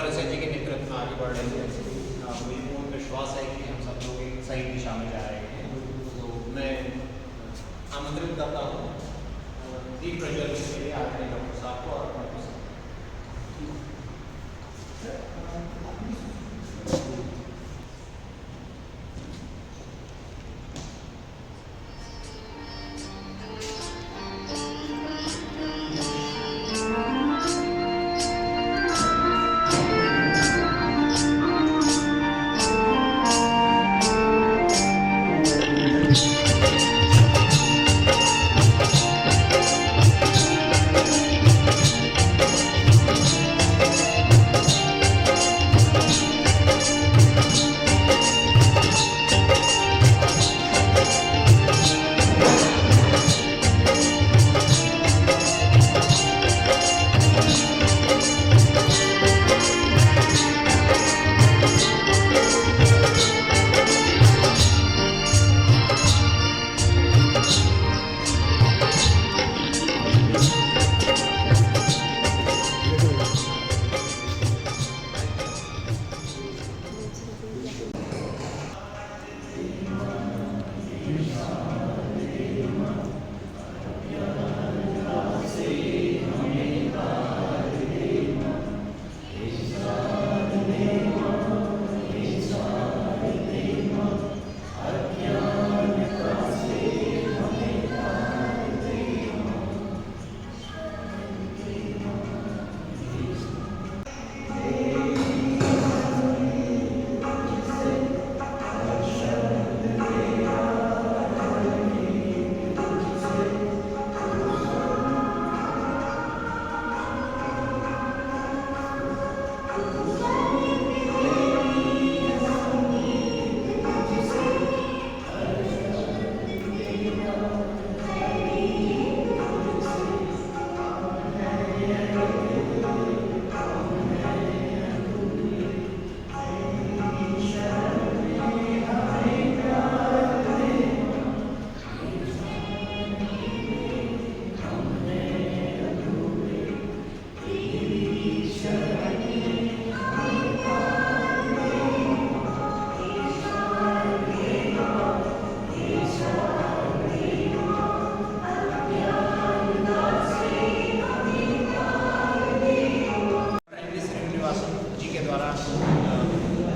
चौरसिया जी के नेतृत्व में आगे बढ़ रहे हैं। मुझे पूर्ण विश्वास है कि हम सब लोग एक सही दिशा में जा रहे हैं। तो मैं आमंत्रित करता हूँ दीप प्रज्वलन के लिए आपने डॉक्टर साहब को और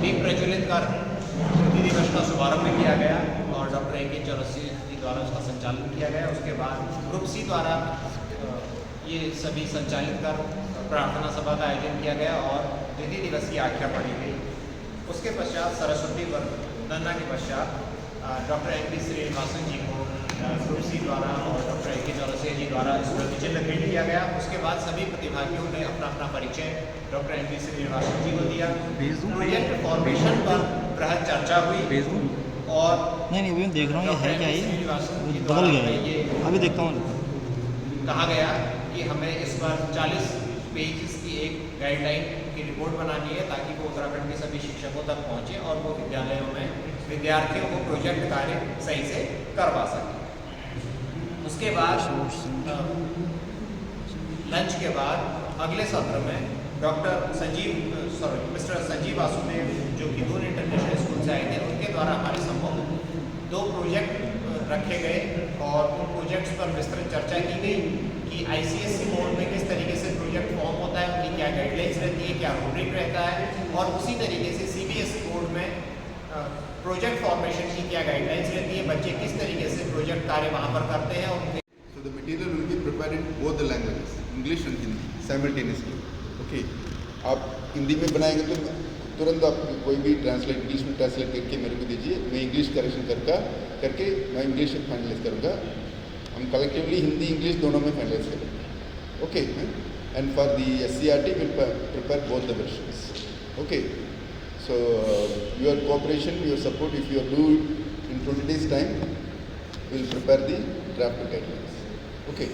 दीप प्रज्वलित कर हिंदी दिवस का शुभारंभ किया गया और डॉक्टर ए के चौरसिया जी द्वारा उसका संचालन किया गया। उसके बाद ग्रुप सी द्वारा ये सभी संचालित कर प्रार्थना सभा का आयोजन किया गया और हिंदी दिवस की आख्या पढ़ी गई। उसके पश्चात सरस्वती वंदना के पश्चात डॉक्टर एन पी श्रीनिवासन जी को ग्रुप सी द्वारा और डॉक्टर ए के चौरसिया जी द्वारा स्मृति चिन्ह भेंट किया गया। उसके बाद सभी प्रतिभागियों ने अपना अपना परिचय डॉक्टर एन पी श्रीनिवासन जी को दिया। प्रोजेक्ट फॉर्मेशन पर बृहद चर्चा हुई और नहीं अभी मैं देख रहा हूँ ये है क्या, ये बदल गया है, अभी देखता हूँ। कहा गया कि हमें इस पर 40 पेजेस की एक गाइडलाइन की रिपोर्ट बनानी है ताकि वो उत्तराखंड के सभी शिक्षकों तक पहुँचे और वो विद्यालयों में विद्यार्थियों को प्रोजेक्ट कार्य सही से करवा सकें। उसके बाद लंच के बाद अगले सत्र में मिस्टर संजीव वासुदेव जो कि दून इंटरनेशनल स्कूल से आए थे, उनके द्वारा हमारे सम्मुख 2 प्रोजेक्ट रखे गए और उन प्रोजेक्ट्स पर विस्तृत चर्चा की गई कि आईसीएसई बोर्ड में किस तरीके से प्रोजेक्ट फॉर्म होता है, उनकी क्या गाइडलाइंस रहती है, क्या रूब्रिक रहता है और उसी तरीके से सीबीएसई बोर्ड में प्रोजेक्ट फॉर्मेशन की क्या गाइडलाइंस रहती है, बच्चे किस तरीके से प्रोजेक्ट कार्य वहाँ पर करते हैं। और So the material will be prepared in both the languages, English and Hindi, simultaneously. Okay. आप हिंदी में बनाएंगे तो तुरंत आप कोई भी ट्रांसलेट इंग्लिश में ट्रांसलेट करके मेरे को दीजिए, मैं इंग्लिश करेक्शन करके मैं इंग्लिश में फाइनलाइज करूँगा। हम कलेक्टिवली हिंदी इंग्लिश दोनों में फाइनलाइज करेंगे। Okay, and for the SCRT will prepare both the versions. Okay, so your cooperation, your support, if you do in 20 days time, we will prepare the draft guidelines. Okay,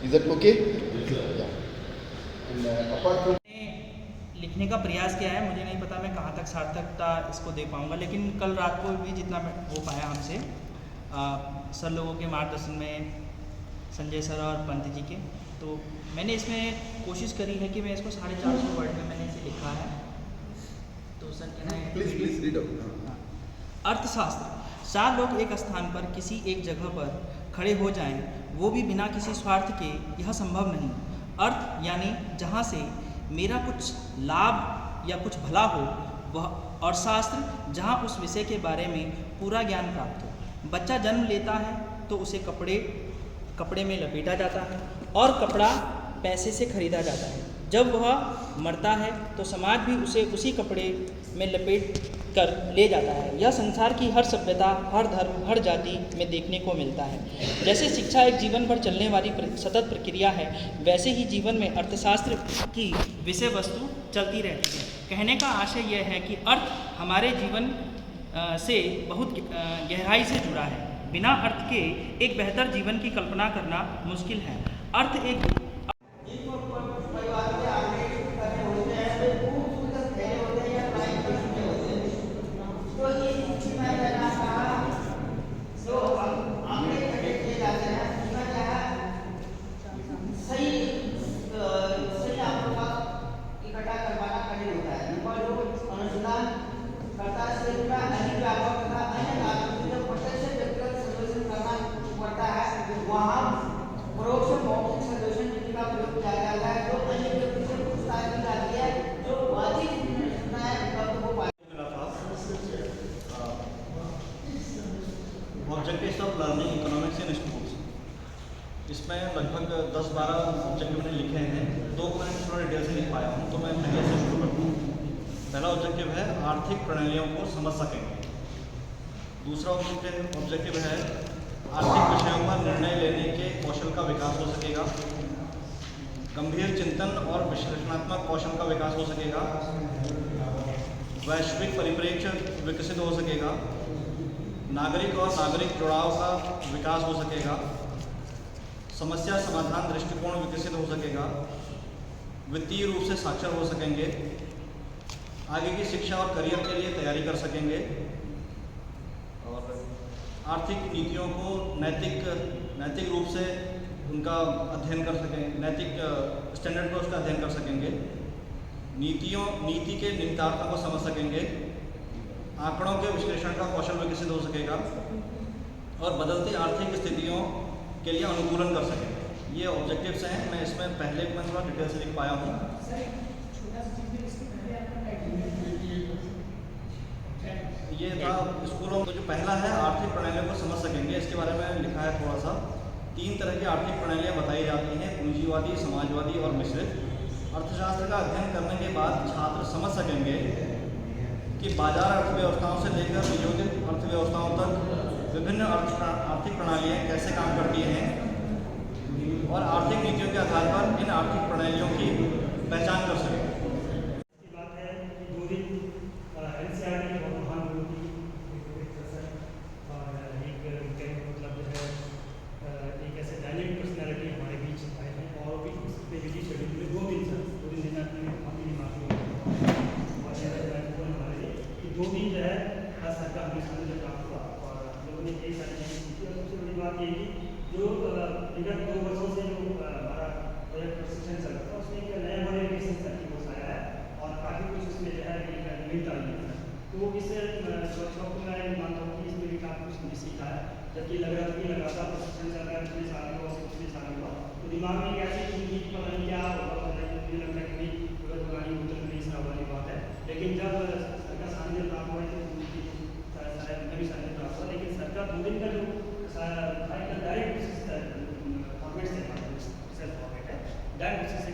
is that okay? Yeah. And apart from लिखने का प्रयास किया है, मुझे नहीं पता मैं कहाँ तक सार्थकता इसको दे पाऊँगा, लेकिन कल रात को भी जितना हो पाया हमसे सर लोगों के मार्गदर्शन में, संजय सर और पंत जी के, तो मैंने इसमें कोशिश करी है कि मैं इसको 450 वर्ड में मैंने इसे लिखा है। तो सर कहना है प्लीज रीड आउट। अर्थशास्त्र। 4 लोग एक स्थान पर किसी एक जगह पर खड़े हो जाएं, वो भी बिना किसी स्वार्थ के, यह संभव नहीं। अर्थ यानी जहाँ से मेरा कुछ लाभ या कुछ भला हो वह, और शास्त्र जहाँ उस विषय के बारे में पूरा ज्ञान प्राप्त हो। बच्चा जन्म लेता है तो उसे कपड़े में लपेटा जाता है और कपड़ा पैसे से खरीदा जाता है। जब वह मरता है तो समाज भी उसे उसी कपड़े में लपेट कर ले जाता है। यह संसार की हर सभ्यता, हर धर्म, हर जाति में देखने को मिलता है। जैसे शिक्षा एक जीवन भर चलने वाली सतत प्रक्रिया है, वैसे ही जीवन में अर्थशास्त्र की विषय वस्तु चलती रहती है। कहने का आशय यह है कि अर्थ हमारे जीवन से बहुत गहराई से जुड़ा है। बिना अर्थ के एक बेहतर जीवन की कल्पना करना मुश्किल है। अर्थ एक objectives of learning economics in schools. इसमें लगभग 10-12 ऑब्जेक्टिव मैंने लिखे हैं। 2 को मैंने थोड़ा डिटेल से लिख पाया हूँ, तो मैं पहले से शुरू करता हूँ। पहला ऑब्जेक्टिव है आर्थिक प्रणालियों को समझ सकेंगे। दूसरा ऑब्जेक्टिव है आर्थिक विषयों पर निर्णय लेने के कौशल का विकास हो सकेगा। गंभीर चिंतन और विश्लेषणात्मक कौशल का विकास हो सकेगा। वैश्विक परिप्रेक्ष्य विकसित हो सकेगा। नागरिक और नागरिक जुड़ाव का विकास हो सकेगा। समस्या समाधान दृष्टिकोण विकसित हो सकेगा। वित्तीय रूप से साक्षर हो सकेंगे। आगे की शिक्षा और करियर के लिए तैयारी कर सकेंगे। और आर्थिक नीतियों को नैतिक रूप से उनका अध्ययन कर सकें, नैतिक स्टैंडर्ड पर उसका अध्ययन कर सकेंगे। नीति के निहितार्थों को समझ सकेंगे। आंकड़ों के विश्लेषण का कौशल विकसित हो सकेगा और बदलती आर्थिक स्थितियों के लिए अनुकूलन कर सकेंगे। ये ऑब्जेक्टिव्स हैं। मैं इसमें पहले मैं थोड़ा डिटेल से लिख पाया हूँ। ये था स्कूलों में जो पहला है आर्थिक प्रणालियों को समझ सकेंगे। इसके बारे में लिखा है थोड़ा सा। 3 तरह की आर्थिक प्रणालियाँ बताई जाती हैं, पूंजीवादी, समाजवादी और मिश्रित। अर्थशास्त्र का अध्ययन करने के बाद छात्र समझ सकेंगे कि बाजार अर्थव्यवस्थाओं से लेकर नियोजित अर्थव्यवस्थाओं तक विभिन्न आर्थिक प्रणालियाँ कैसे काम करती हैं और आर्थिक नीतियों के आधार पर इन आर्थिक प्रणालियों की पहचान कर सकें। जो विगत 2 वर्षों से जो हमारा प्रोजेक्ट प्रशिक्षण चल रहा था, उसमें एक नया मॉडर्नाइजेशन सर्टिफिकेट आया है और काफ़ी कुछ उसमें जो है इम्प्लीमेंट आई है। तो इस वर्कशॉप को मैं मानता हूँ कि इसमें भी काफ़ी कुछ हमने सीखा है। जबकि लग रहा था कि लगातार प्रशिक्षण चल रहा है, पिछले साल हुआ, उससे पिछले साल हुआ, तो दिमाग में ऐसी चीज़ की पता नहीं क्या होगा, मुझे लगता है कि पूरा पुरानी उत्तर प्रदेश वाली बात है। लेकिन जब सरकार सामने प्राप्त हुआ तो शायद कभी सामने प्राप्त हुआ, लेकिन सरकार 2 दिन का जो डायरेक्ट फॉर्मेट से सेल्फ फॉर्मेट है, डायरेक्ट से